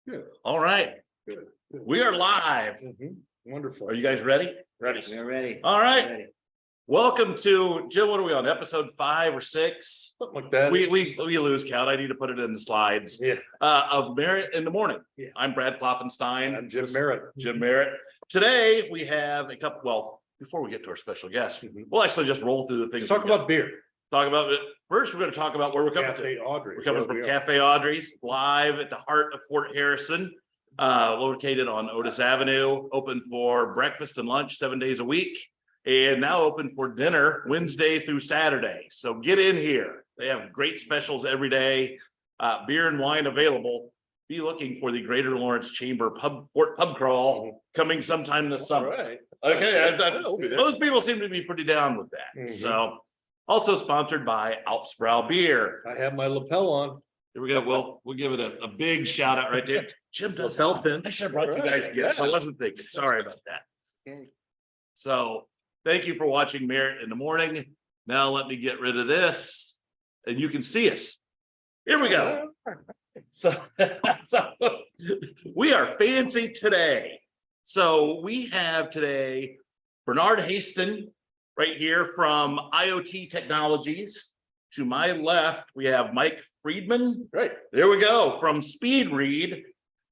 Good. All right, Good. we are live. Wonderful. Are you guys ready? Ready. We're ready. All right. We're ready. Welcome to Jim. What are we on? Episode 5 or 6? Something like that. We lose count. I need to put it in the slides. Yeah. Of Merritt in the morning. Yeah. I'm Brad Kloffenstein. I'm Jim Merritt. Jim Merritt. Today we have a couple. Well, before we get to our special guest, we'll actually just roll through the things. Let's talk we got. about beer. Talk about it. First, we're going to talk about where we're coming to. Café Audrey. We're coming from Café Audrey's, live at the heart of Fort Harrison, located on Otis Avenue, open for breakfast and lunch 7 days a week, and now open for dinner Wednesday through Saturday. So get in here. They have great specials every day, beer and wine available. Be looking for the Greater Lawrence Chamber Fort Pub Crawl coming sometime this summer. All right. Okay, most people seem to be pretty down with that. Mhm. So, also sponsored by Alpsbrow Beer. I have my lapel on. Here we go. We'll give it a big shout out right there. Jim does Lapel pin. I should have brought you guys gifts. I wasn't thinking. Sorry about that. Okay. So thank you for watching Merritt in the morning. Now let me get rid of this and you can see us. Here we go. So we are fancy today. So we have today Bernard Hasten right here from IoT Technologies. To my left, we have Mike Friedman. Right. There we go, from Speed Read.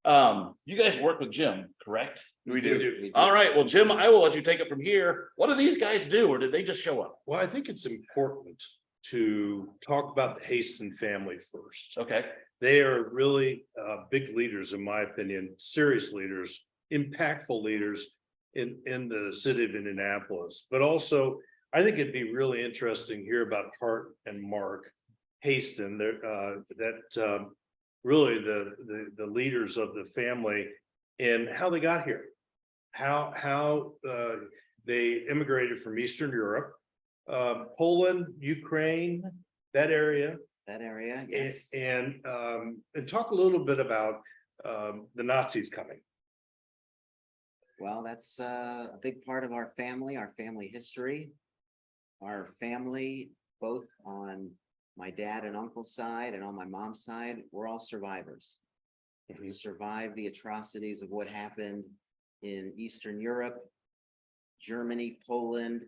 You guys work with Jim, correct? We do. All right, well, Jim, I will let you take it from here. What do these guys do, or did they just show up? Well, I think it's important to talk about the Hasten family first. Okay, They are really big leaders, in my opinion, serious leaders, impactful leaders in the city of Indianapolis. But also, I think it'd be really interesting to hear about Hart and Mark Hasten. Really the leaders of the family and how they got here, how they immigrated from Eastern Europe, Poland, Ukraine, that area. That area, yes. And talk a little bit about the Nazis coming. Well, that's a big part of our family history. Our family, both on my dad and uncle's side and on my mom's side, we're all survivors. We survived the atrocities of what happened in Eastern Europe, Germany, Poland,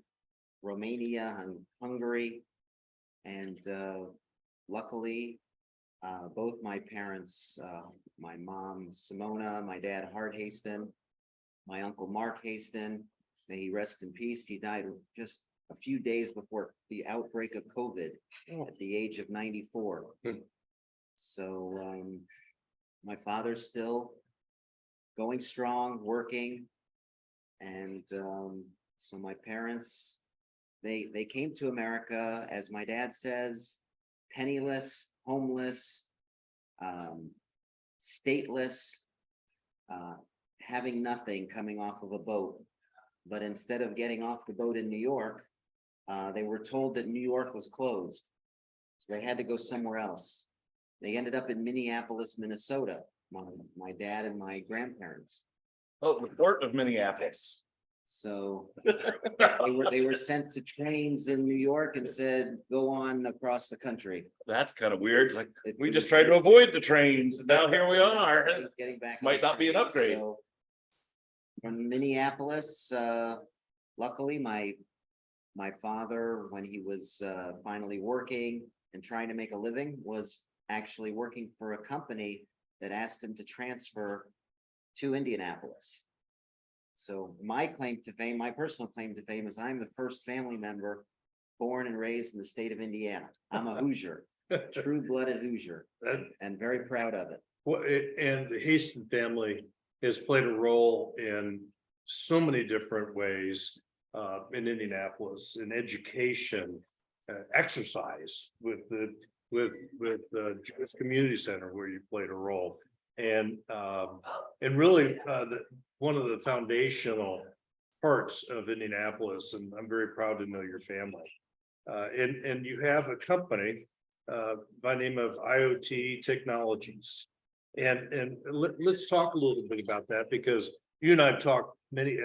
Romania, and Hungary. And luckily, both my parents, my mom, Simona, my dad, Hart Hasten, my uncle, Mark Hasten, may he rest in peace. He died just a few days before the outbreak of COVID at the age of 94. So my father's still going strong, working. And so my parents, they came to America, as my dad says, penniless, homeless, stateless, having nothing, coming off of a boat. But instead of getting off the boat in New York, they were told that New York was closed. So they had to go somewhere else. They ended up in Minneapolis, Minnesota, my dad and my grandparents. oh, the port of Minneapolis. So they were sent to trains in New York and said, go on across the country. That's kind of weird. It's like, we just tried to avoid the trains, and now here we are. Getting back. Might not be an upgrade. So, from Minneapolis, luckily, my father, when he was finally working and trying to make a living, was actually working for a company that asked him to transfer to Indianapolis. So my claim to fame, my personal claim to fame, is I'm the first family member born and raised in the state of Indiana. I'm a Hoosier, true-blooded Hoosier, and very proud of it. Well, and the Hasten family has played a role in so many different ways in Indianapolis, in education, exercise with the Jewish Community Center, where you played a role, and really one of the foundational parts of Indianapolis. And I'm very proud to know your family. And you have a company by name of IoT Technologies. And let's talk a little bit about that, because you and I have talked many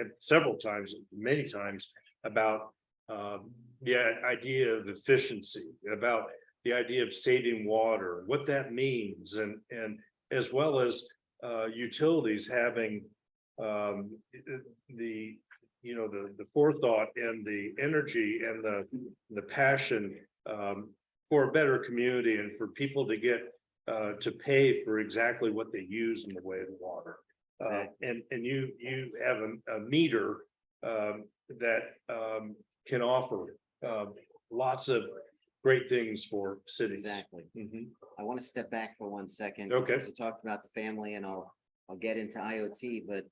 times about the idea of efficiency, about the idea of saving water, what that means, and as well as utilities having the the forethought and the energy and the passion for a better community and for people to get to pay for exactly what they use in the way of water. And you have a meter that can offer lots of great things for cities. Exactly. Mhm. I want to step back for 1 second. Okay. You talked about the family, and I'll get into IoT, but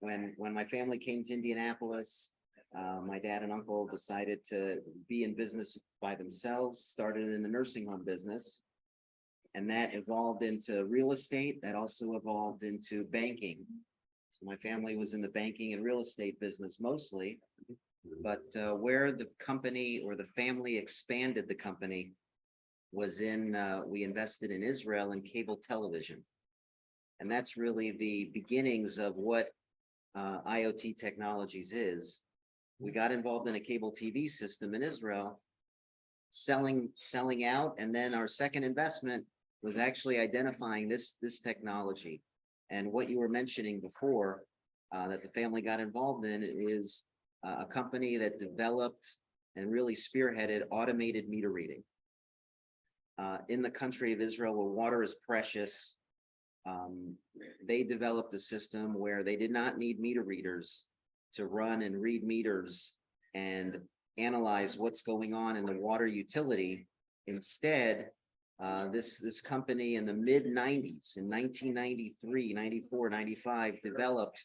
when my family came to Indianapolis, my dad and uncle decided to be in business by themselves, started in the nursing home business. And that evolved into real estate. That also evolved into banking. So my family was in the banking and real estate business mostly. But where the company or the family expanded the company was in, we invested in Israel and cable television. And that's really the beginnings of what IoT Technologies is. We got involved in a cable TV system in Israel, selling out, and then our second investment was actually identifying this technology. And what you were mentioning before, that the family got involved in is a company that developed and really spearheaded automated meter reading. In the country of Israel, where water is precious, they developed a system where they did not need meter readers to run and read meters and analyze what's going on in the water utility. Instead, this company in the mid-90s, in 1993, 94, 95, developed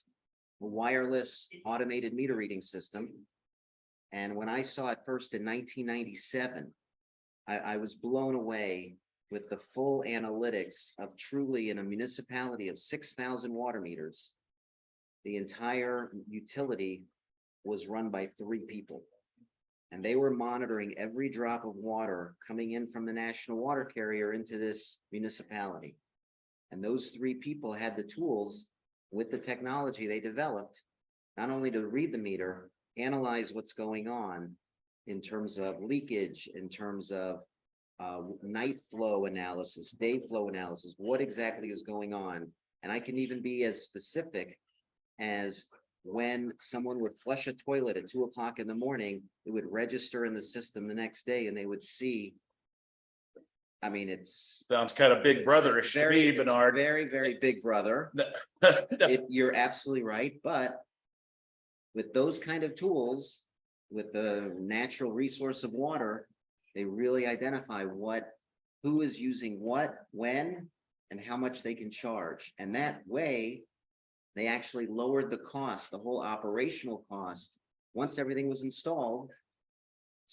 a wireless automated meter reading system. And when I saw it first in 1997, I was blown away with the full analytics of truly in a municipality of 6,000 water meters. The entire utility was run by 3 people. And they were monitoring every drop of water coming in from the national water carrier into this municipality. And those 3 people had the tools with the technology they developed, not only to read the meter, analyze what's going on in terms of leakage, in terms of night flow analysis, day flow analysis, what exactly is going on. And I can even be as specific as when someone would flush a toilet at 2 o'clock in the morning, it would register in the system the next day and they would see. I mean, it's Sounds kind of big brotherish to me, Bernard. Very, very big brother. You're absolutely right. But with those kind of tools, with the natural resource of water, they really identify who is using what, when, and how much they can charge. And that way, they actually lowered the cost, the whole operational cost, once everything was installed,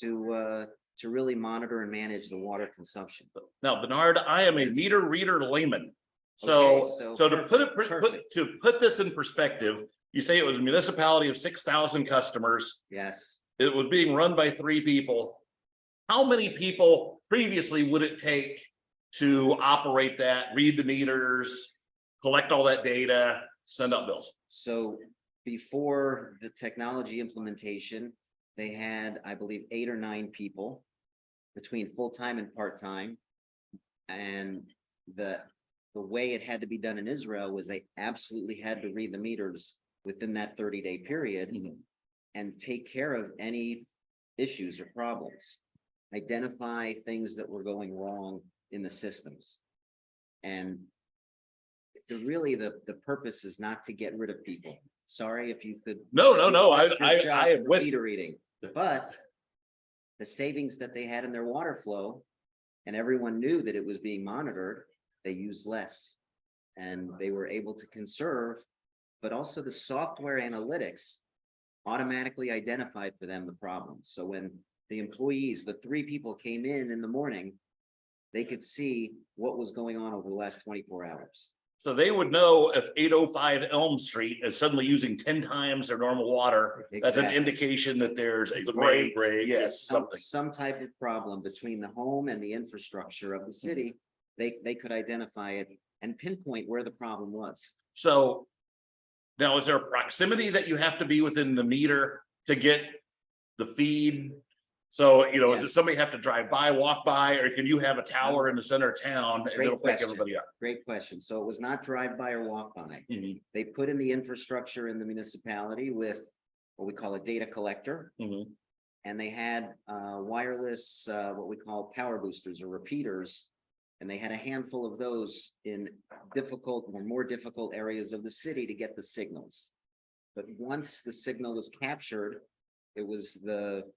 to really monitor and manage the water consumption. Now, Bernard, I am a Yes. meter reader layman. Okay, So so to perfect. put this in perspective, you say it was a municipality of 6,000 customers. Yes. It was being run by 3 people. How many people previously would it take to operate that, read the meters, collect all that data, send out bills? So before the technology implementation, they had, I believe, 8 or 9 people between full-time and part-time. And the way it had to be done in Israel was they absolutely had to read the meters within that 30-day period and take care of any issues or problems, identify things that were going wrong in the systems. And the purpose is not to get rid of people. Sorry if you could. No. I am with meter reading, but the savings that they had in their water flow, and everyone knew that it was being monitored, they used less, and they were able to conserve. But also the software analytics automatically identified for them the problem. So when the employees, the 3 people came in the morning, they could see what was going on over the last 24 hours. So they would know if 805 Elm Street is suddenly using 10 times their normal water. That's an Exactly. indication that there's a Brain break. break. Yes, something. Some type of problem between the home and the infrastructure of the city. They could identify it and pinpoint where the problem was. So now, is there a proximity that you have to be within the meter to get the feed So, you know, Yes. does somebody have to drive by, walk by, or can you have a tower in the center of town and Great it'll pick question. everybody up? Great question. So it was not drive-by or walk-by. Mhm, They put in the infrastructure in the municipality with what we call a data collector. mhm. And they had wireless, what we call power boosters or repeaters. And they had a handful of those in difficult or more difficult areas of the city to get the signals. But once the signal was captured, it was the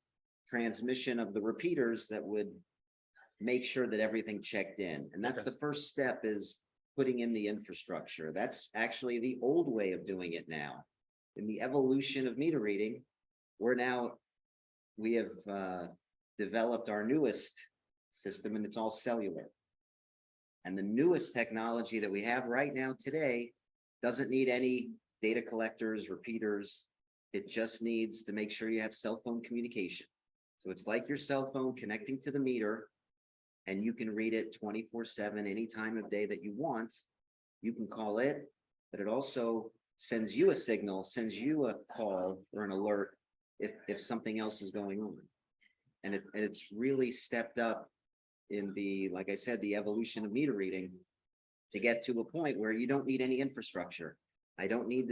transmission of the repeaters that would make sure that everything checked in. And that's Okay. the first step, is putting in the infrastructure. That's actually the old way of doing it now. In the evolution of meter reading, we have developed our newest system, and it's all cellular. And the newest technology that we have right now today doesn't need any data collectors, repeaters. It just needs to make sure you have cell phone communication. So it's like your cell phone connecting to the meter, and you can read it 24/7, any time of day that you want. You can call it, but it also sends you a signal, sends you a call or an alert if something else is going on. And it's really stepped up in the, like I said, the evolution of meter reading to get to a point where you don't need any infrastructure. I don't need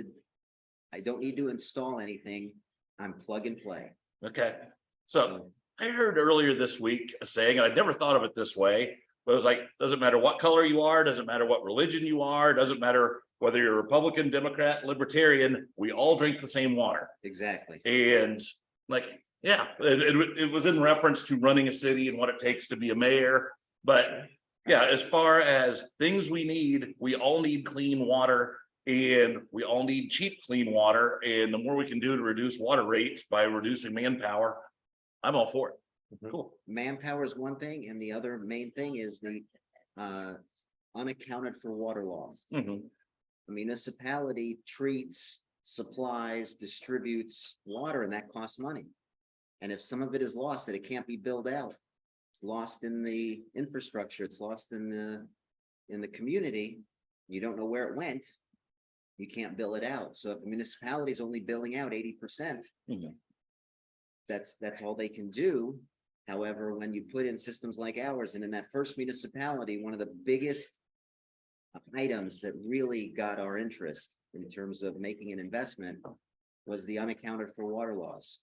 to install anything. I'm plug and play. Okay, so I heard earlier this week a saying, and I'd never thought of it this way, but it was like, doesn't matter what color you are, doesn't matter what religion you are, doesn't matter whether you're Republican, Democrat, Libertarian, we all drink the same water. Exactly. And like, yeah, it was in reference to running a city and what it takes to be a mayor. But yeah, as far as things we all need clean water, and we all need cheap, clean water. And the more we can do to reduce water rates by reducing manpower, I'm all for it. Cool. Manpower is one thing, and the other main thing is the unaccounted for water loss. Mhm. The municipality treats, supplies, distributes water, and that costs money. And if some of it is lost, that it can't be billed out, it's lost in the infrastructure, it's lost in the community, you don't know where it went, you can't bill it out. So if the municipality is only billing out 80%, Mhm. that's all they can do. However, when you put in systems like ours, and in that first municipality, one of the biggest items that really got our interest in terms of making an investment was the unaccounted for water loss.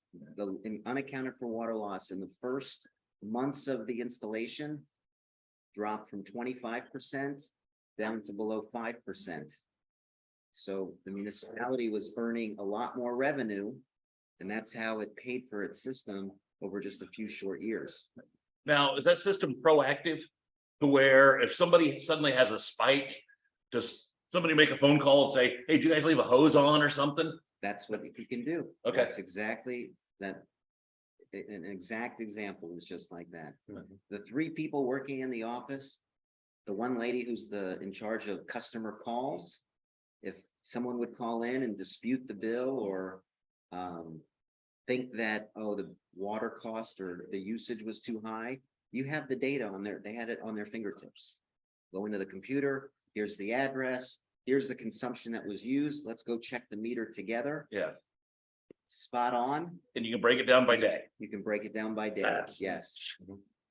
Unaccounted for water loss in the first months of the installation dropped from 25% down to below 5%. So the municipality was earning a lot more revenue, and that's how it paid for its system over just a few short years. Now, is that system proactive to where if somebody suddenly has a spike, just somebody make a phone call and say, hey, do you guys leave a hose on or something? That's what you can do. Okay. That's exactly that. An exact example is just like that. Mhm. The three people working in the office, the one lady who's in charge of customer calls, if someone would call in and dispute the bill or think that, oh, the water cost or the usage was too high, you have the data on they had it on their fingertips. Go into the computer, here's the address, here's the consumption that was used, let's go check the meter together. Yeah, Spot on. and you can break it down by day. You can break it down by day. That's- Yes.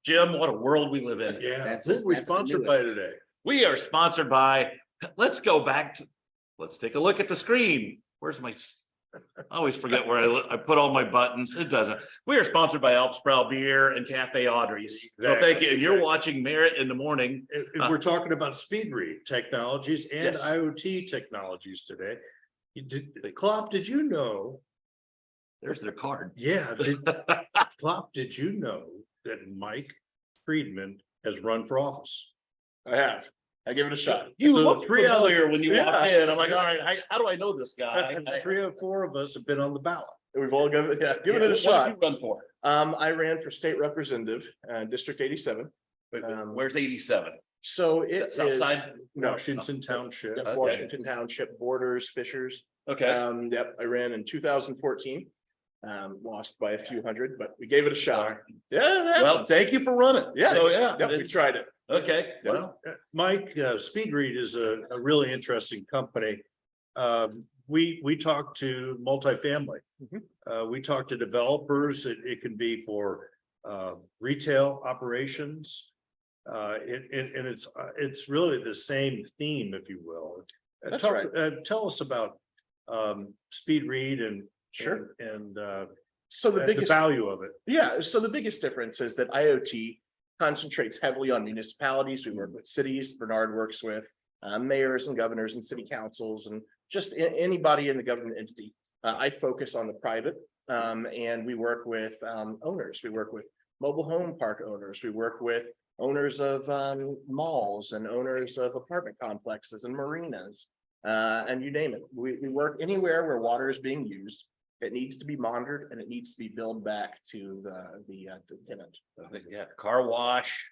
Jim, what a world we live in. Yeah, That's- who are we that's the sponsored newest. by today? We are sponsored by, let's take a look at the screen. Where's my, I always forget where I put all my buttons. It doesn't. We are sponsored by Alps Brow Beer and Café Audrey's. So thank you. And you're watching Merritt in the morning. If we're talking about speed read technologies and Yes. IoT technologies today. Klopp, did you know? There's their card. Yeah, Klopp, did you know that Mike Friedman has run for office? I have. I give it a shot. You So looked three out of- familiar when you walked Yeah. in. I'm like, all right, how do I know this guy? 3 or 4 of us have been on the ballot. We've all given it What a did shot. you run for? I ran for state representative, District 87. Where's 87? So it That south is. side? No, Washington Township. yeah, Okay. Washington Township borders, Fishers. Okay, Yep, I ran in 2014. Lost by a few hundred, but we gave it a shot. Yeah. that well, happens. thank you for running. Yeah, So, yeah. Yep, we it's- tried it. Okay, Yeah. well, Mike, Speedread is a really interesting company. We talk to multifamily. We talk to developers. It can be for retail operations. And it's really the same theme, if you will. That's Talk- right. Tell us about Speed Read and Sure. and So the the biggest, value of it. yeah, so the biggest difference is that IoT concentrates heavily on municipalities. We work with cities. Bernard works with mayors and governors and city councils and just anybody in the government entity. I focus on the private, and we work with owners. We work with mobile home park owners. We work with owners of malls and owners of apartment complexes and marinas, and you name it. We work anywhere where water is being used. It needs to be monitored and it needs to be billed back to the tenant. Yeah, car wash,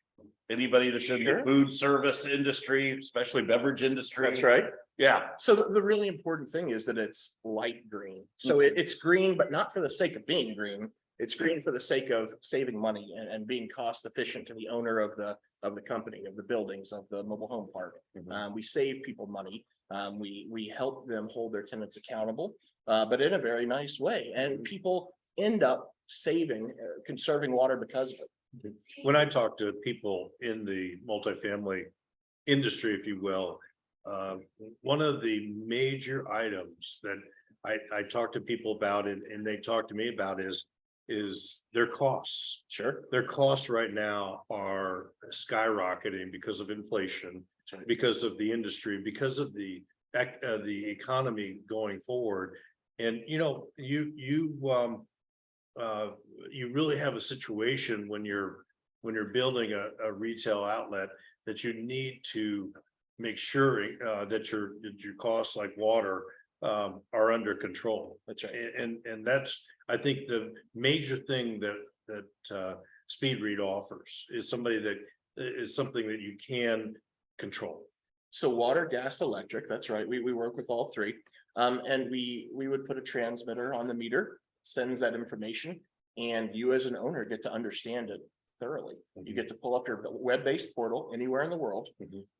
anybody that's in the Sure. food service industry, especially beverage industry. That's right. Yeah, So the really important thing is that it's light green. So it's green, but not for the sake of being green. It's green for the sake of saving money and being cost efficient to the owner of the company, of the buildings, of the mobile home park. We save people money. We help them hold their tenants accountable, but in a very nice way. And people end up saving, conserving water because of it. When I talk to people in the multifamily industry, if you will, one of the major items that I talk to people about and they talk to me about is their costs. Sure. Their costs right now are skyrocketing because of inflation, because of the industry, because of the economy going forward. And you really have a situation when you're building a retail outlet that you need to make sure that your costs like water are under control. That's right. And that's, I think, the major thing that Speed Read offers is somebing that you can control. So water, gas, electric, that's right. We work with all three. And we would put a transmitter on the meter, sends that information, and you as an owner get to understand it thoroughly. You get to pull up your web-based portal anywhere in the world,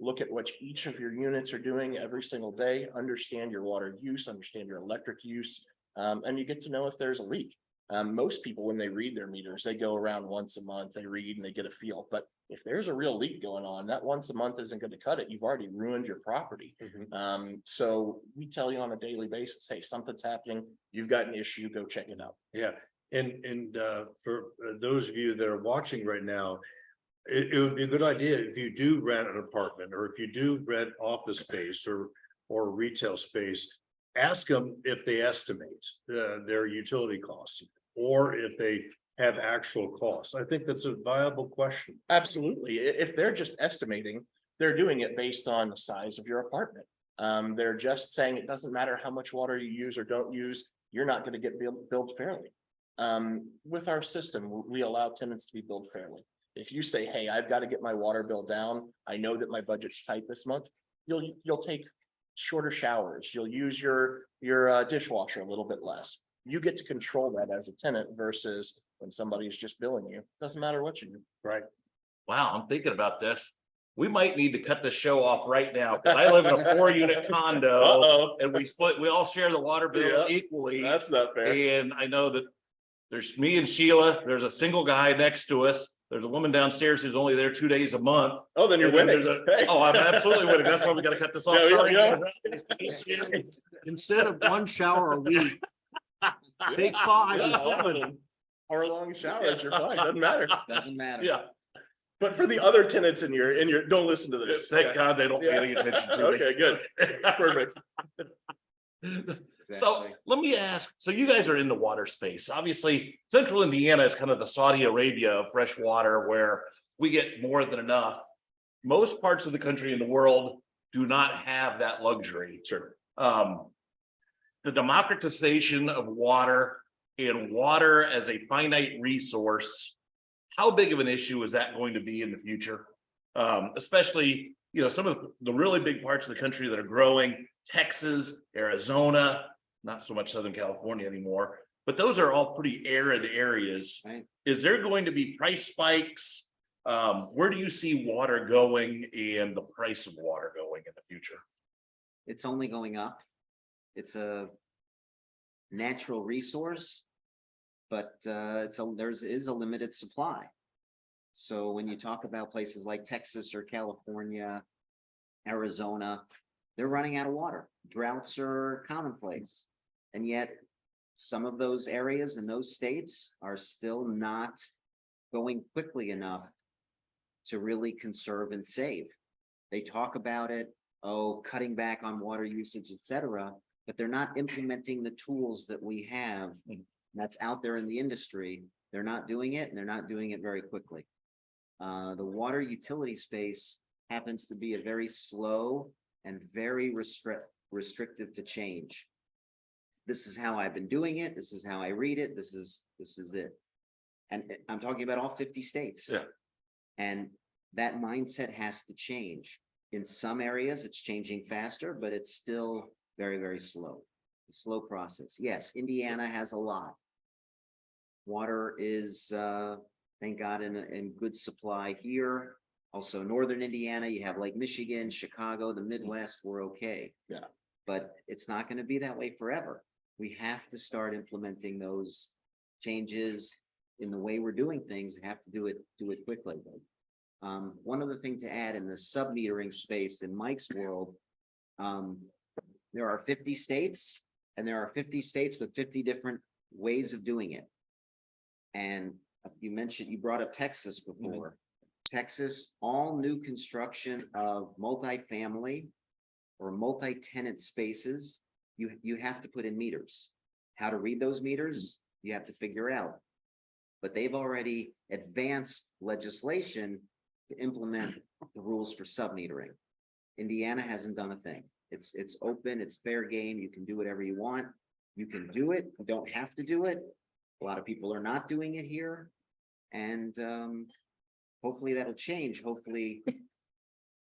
look at what each of your units are doing every single day, understand your water use, understand your electric use, and you get to know if there's a leak. Most people, when they read their meters, they go around once a month, they read and they get a feel. But if there's a real leak going on, that once a month isn't going to cut it. You've already ruined your property. So we tell you on a daily basis, hey, something's happening. You've got an issue, go check it out. Yeah, and for those of you that are watching right now, it would be a good idea if you do rent an apartment or if you do rent office space or retail space, ask them if they estimate their utility costs or if they have actual costs. I think that's a viable question. Absolutely. If they're just estimating, they're doing it based on the size of your apartment. They're just saying it doesn't matter how much water you use or don't use, you're not going to get billed fairly. With our system, we allow tenants to be billed fairly. If you say, hey, I've got to get my water bill down, I know that my budget's tight this month, you'll take shorter showers, you'll use your dishwasher a little bit less. You get to control that as a tenant versus when somebody's just billing you. Doesn't matter what you do. Right. wow, I'm thinking about this. We might need to cut the show off right now, because I live in a 4-unit condo Uh-oh. and we all share the water bill Yeah, equally. That's not fair. And I know that there's me and Sheila, there's a single guy next to us. There's a woman downstairs who's only there 2 days a month. Oh, then you're And then winning. there's oh, I'm absolutely winning. That's why we gotta cut this off. There Sorry. you go. Instead of one shower a week, take 5 and 7. Hour-long showers, you're fine, doesn't matter. Doesn't matter. Yeah, But for the other tenants in your, don't listen to this. thank God they don't pay any attention to me. Okay, good. Perfect. So Exactly. let me ask, so you guys are in the water space. Obviously, Central Indiana is kind of the Saudi Arabia of fresh water where we get more than enough. Most parts of the country and the world do not have that luxury. Sure. The democratization of water and water as a finite resource, how big of an issue is that going to be in the future? Especially, some of the really big parts of the country that are growing, Texas, Arizona, not so much Southern California anymore, but those are all pretty arid areas. Right. Is there going to be price spikes? Where do you see water going and the price of water going in the future? It's only going up. It's a natural resource. but is a limited supply. So when you talk about places like Texas or California, Arizona, they're running out of water. Droughts are commonplace. And yet some of those areas in those states are still not going quickly enough to really conserve and save. They talk about it, cutting back on water usage, etc., but they're not implementing the tools that we have that's out there in the industry. They're not doing it, and they're not doing it very quickly. The water utility space happens to be a very slow and very restrictive to change. This is how I've been doing it. This is how I read it. This is it. And I'm talking about all 50 states. Yeah. And that mindset has to change. In some areas, it's changing faster, but it's still very, very slow. A slow process. Yes, Indiana has a lot. Water is, thank God, in good supply here. Also, northern Indiana, you have Lake Michigan, Chicago, the Midwest, we're okay. Yeah. But it's not going to be that way forever. We have to start implementing those changes in the way we're doing things. We have to do it quickly. One other thing to add in the sub-metering space in Mike's world, there are 50 states, and there are 50 states with 50 different ways of doing it. And you brought up Texas before. Texas, all new construction of multifamily or multi-tenant spaces, you have to put in meters. How to read those meters, you have to figure out. But they've already advanced legislation to implement the rules for sub-metering. Indiana hasn't done a thing. It's open, it's fair game. You can do whatever you want. You can do it. You don't have to do it. A lot of people are not doing it here. And hopefully that'll change. Hopefully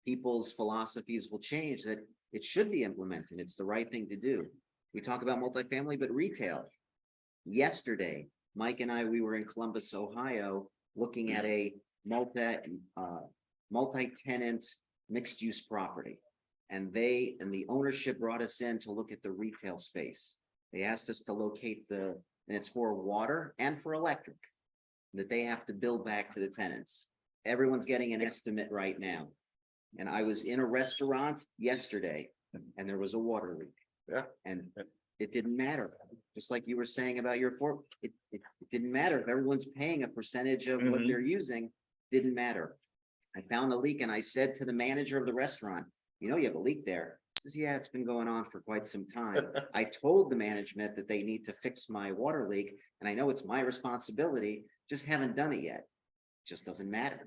people's philosophies will change, that it should be implemented. It's the right thing to do. We talk about multifamily, but retail. Yesterday, Mike and I, we were in Columbus, Ohio, looking at a multi-tenant mixed-use property. And the ownership brought us in to look at the retail space. They asked us to locate and it's for water and for electric, that they have to bill back to the tenants. Everyone's getting an estimate right now. And I was in a restaurant yesterday and there was a water leak. Yeah. And it didn't matter. Just like you were saying about it didn't matter. If everyone's paying a percentage of what they're using, didn't matter. I found a leak and I said to the manager of the restaurant, you have a leak there. He says, yeah, it's been going on for quite some time. I told the management that they need to fix my water leak, and I know it's my responsibility, just haven't done it yet. It just doesn't matter.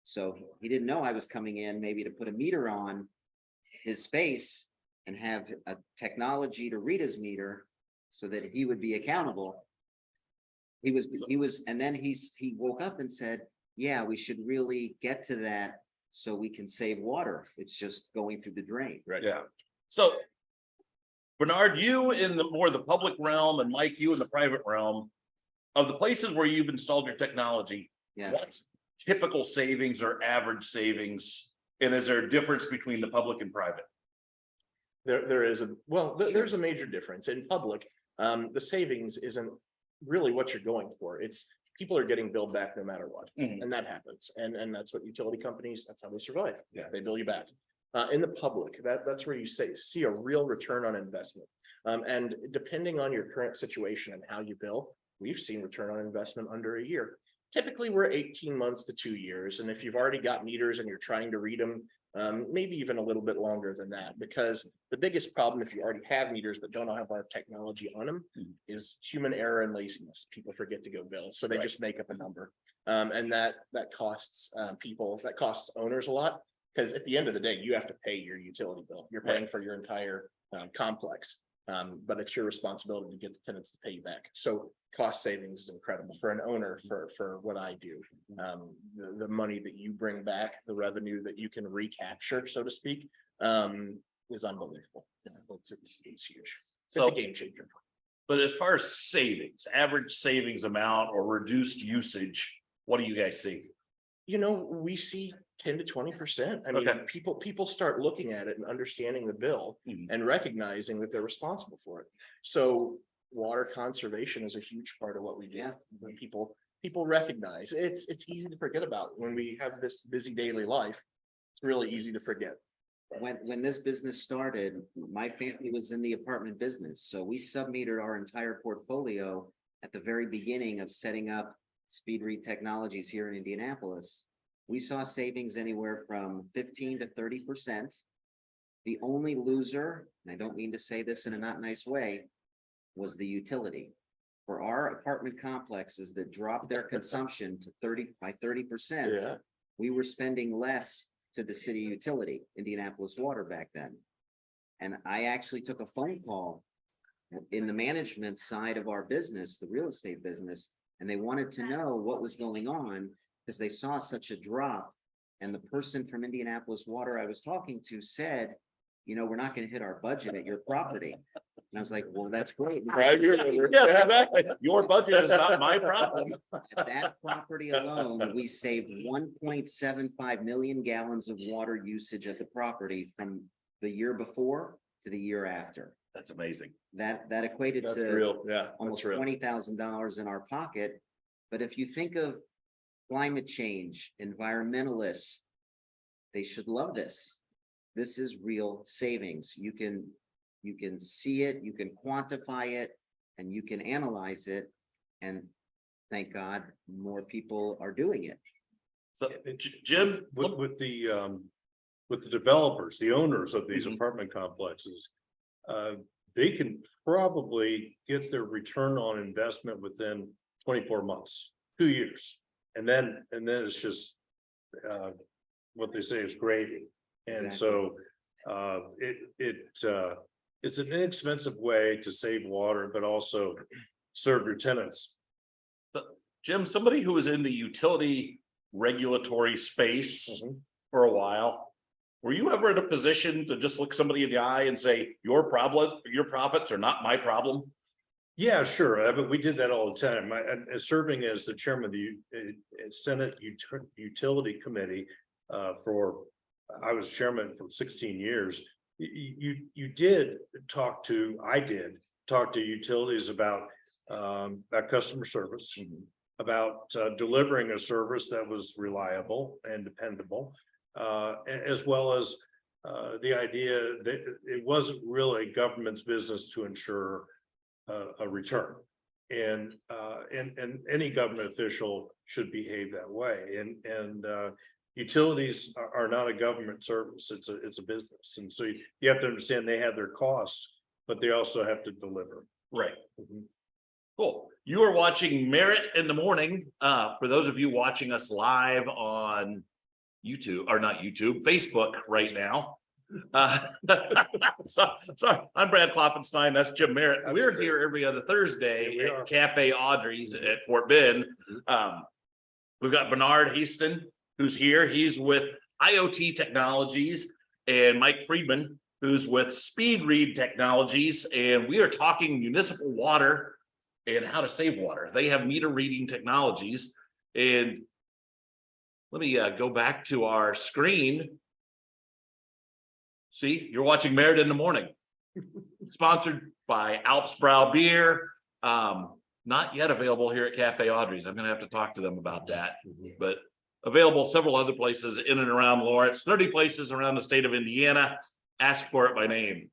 So he didn't know I was coming in maybe to put a meter on his space and have a technology to read his meter so that he would be accountable. He was, and then he woke up and said, yeah, we should really get to that so we can save water. It's just going through the drain. Right. Yeah. So Bernard, you in the public realm, and Mike, you in the private realm, of the places where you've installed your technology, Yeah. what's typical savings or average savings? And is there a difference between the public and private? There's a major difference. In public, the savings isn't really what you're going for. It's people are getting billed back no matter what. And that happens. And that's what utility companies, that's how they survive. Yeah. They bill you back. In the public, that's where you see a real return on investment. And depending on your current situation and how you bill, we've seen return on investment under a year. Typically, we're 18 months to 2 years. And if you've already got meters and you're trying to read them, maybe even a little bit longer than that, because the biggest problem if you already have meters but don't have our technology on them is human error and laziness. People forget to go bill, so they just make up a number, and that costs that costs owners a lot, because at the end of the day you have to pay your utility bill. You're paying for your entire complex, but it's your responsibility to get the tenants to pay you back. So cost savings is incredible for an owner. For what I do, the money that you bring back, the revenue that you can recapture, so to speak, is unbelievable. It's huge. So, It's a game changer. But as far as savings, average savings amount or reduced usage, what do you guys see? We see 10 to 20%. I mean, Okay. people start looking at it and understanding the bill and recognizing that they're responsible for it. So water conservation is a huge part of what we do. Yeah. When people recognize, it's easy to forget about when we have this busy daily life. It's really easy to forget. When this business started, my family was in the apartment business, so we sub-metered our entire portfolio at the very beginning of setting up Speed Read Technologies here in Indianapolis. We saw savings anywhere from 15 to 30%. The only loser, and I don't mean to say this in a not nice way, was the utility. For our apartment complexes that dropped their consumption to 30%, Yeah. we were spending less to the city utility, Indianapolis Water back then. And I actually took a phone call in the management side of our business, the real estate business, and they wanted to know what was going on because they saw such a drop. And the person from Indianapolis Water I was talking to said, you know, we're not going to hit our budget at your property. And I was like, well, that's great. Yes, exactly. Your budget is not my problem. At that property alone, we saved 1.75 million gallons of water usage at the property from the year before to the year after. That's amazing. That equated That's to real. Yeah. almost That's real. $20,000 in our pocket. But if you think of climate change, environmentalists, they should love this. This is real savings. You can see it, you can quantify it, and you can analyze it. And thank God more people are doing it. So Jim, With the developers, the owners of these Mhm. apartment complexes. They can probably get their return on investment within 24 months, 2 years. And then it's just what they say is gravy. And so it's an inexpensive way to save water, but also serve your tenants. Jim, somebody who was in the utility regulatory space Mhm. for a while, were you ever in a position to just look somebody in the eye and say, your profits are not my problem? Yeah, sure. But we did that all the time. Serving as the chairman of the Senate Utility Committee I was chairman for 16 years. I did talk to utilities about customer service, about delivering a service that was reliable and dependable, as well as the idea that it wasn't really government's business to ensure a return, and any government official should behave that way. And utilities are not a government service; it's a business, and so you have to understand they have their costs, but they also have to deliver. Right. Cool. You are watching Merritt in the Morning. For those of you watching us live on YouTube, or not YouTube, Facebook right now. Sorry, I'm Brad Kloppenstein. That's Jim Merritt. We're here every other Thursday at Café Audrey's at Fort Bend. We've got Bernard Hasten, who's here. He's with IoT Technologies, and Mike Friedman, who's with Speed Read Technologies. And we are talking municipal water and how to save water. They have meter reading technologies. And let me go back to our screen. See, you're watching Merritt in the Morning, sponsored by Alps Brow Beer. Not yet available here at Café Audrey's. I'm going to have to talk to them about that, but available several other places in and around Lawrence, 30 places around the state of Indiana. Ask for it by name.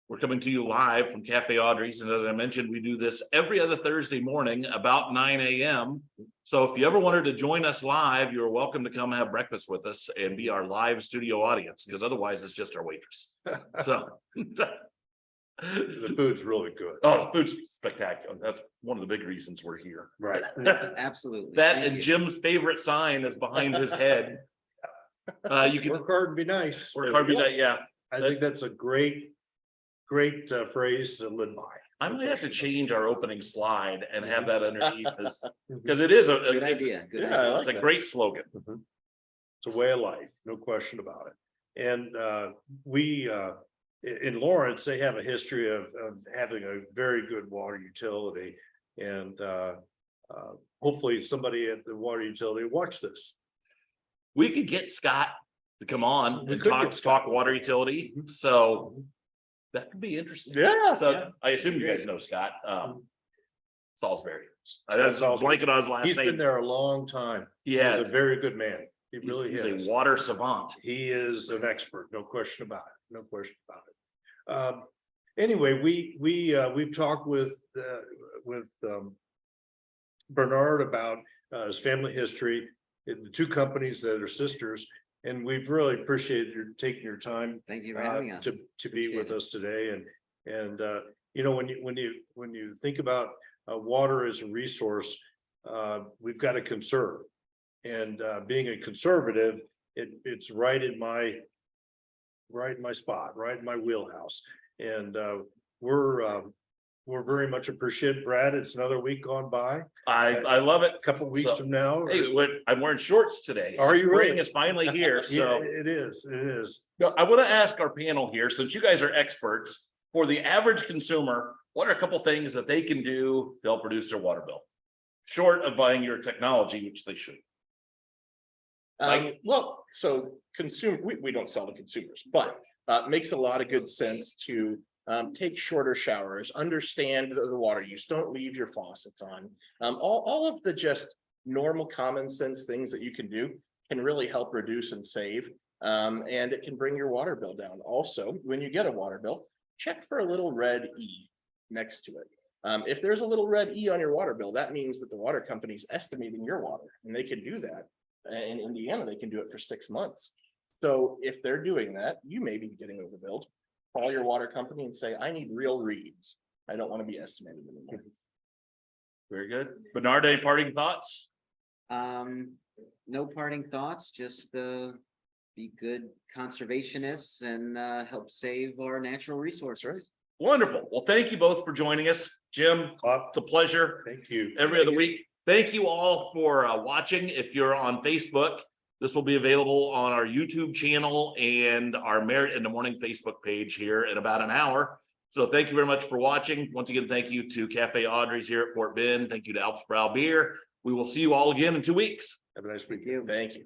We're coming to you live from Café Audrey's, and as I mentioned, we do this every other Thursday morning about 9 a.m. So if you ever wanted to join us live, you're welcome to come have breakfast with us and be our live studio audience, because otherwise it's just our waitress. So The food's really good. oh, the food's spectacular. That's one of the big reasons we're here. Right. Absolutely. That Thank and you. Jim's favorite sign is behind his head. You can Work hard and be nice. work hard, be that, yeah. I think that's a great phrase to live by. I might have to change our opening slide and have that underneath this, Mhm. because it is Good idea. Good Yeah, idea. it's a great slogan. It's a way of life, no question about it. And we in Lawrence, they have a history of having a very good water utility. And hopefully somebody at the water utility watch this. We could get Scott to come on We and could get Scott. talk water utility. So That could be interesting. Yeah. So I assume you guys know Scott, Salisbury. I Scott's was also- blanking on his last He's been name. there a long time. Yeah. He's a very good man. He really He's is. a water savant. He is an expert, no question about it, no question about it. Anyway, we've talked with Bernard about his family history, the two companies that are sisters, and we've really appreciated your taking your time Thank you for having us. to be with Appreciate it. us today. And you know, when you think about water as a resource, we've got to conserve. And being a conservative, it's right in my spot, right in my wheelhouse. And we're very much appreciative. Brad, it's another week gone by, I love it. a couple weeks So, from now. Hey, I'm wearing shorts today. Are you Spring really? is finally here, Yeah, so. it is. No, I want to ask our panel here, since you guys are experts, for the average consumer, what are a couple things that they can do to help reduce their water bill? Short of buying your technology, which they should. Well, so we don't sell to consumers, but makes a lot of good sense to take shorter showers, understand the water use, don't leave your faucets on. All of the just normal common sense things that you can do can really help reduce and save. And it can bring your water bill down. Also, when you get a water bill, check for a little red E next to it. If there's a little red E on your water bill, that means that the water company's estimating your water, and they can do that. In Indiana, they can do it for 6 months. So if they're doing that, you may be getting overbilled. Call your water company and say, I need real reads. I don't want to be estimated anymore. Very good. Bernard, any parting thoughts? No parting thoughts, just be good conservationists and help save our natural resources. Wonderful. Well, thank you both for joining us. Jim, it's a pleasure. Thank you. Every other week. Thank you all for watching. If you're on Facebook, this will be available on our YouTube channel and our Merritt in the Morning Facebook page here in about an hour. So thank you very much for watching. Once again, thank you to Café Audrey's here at Fort Bend. Thank you to Alps Brow Beer. We will see you all again in 2 weeks. Have a nice week. Thank you. Thank you.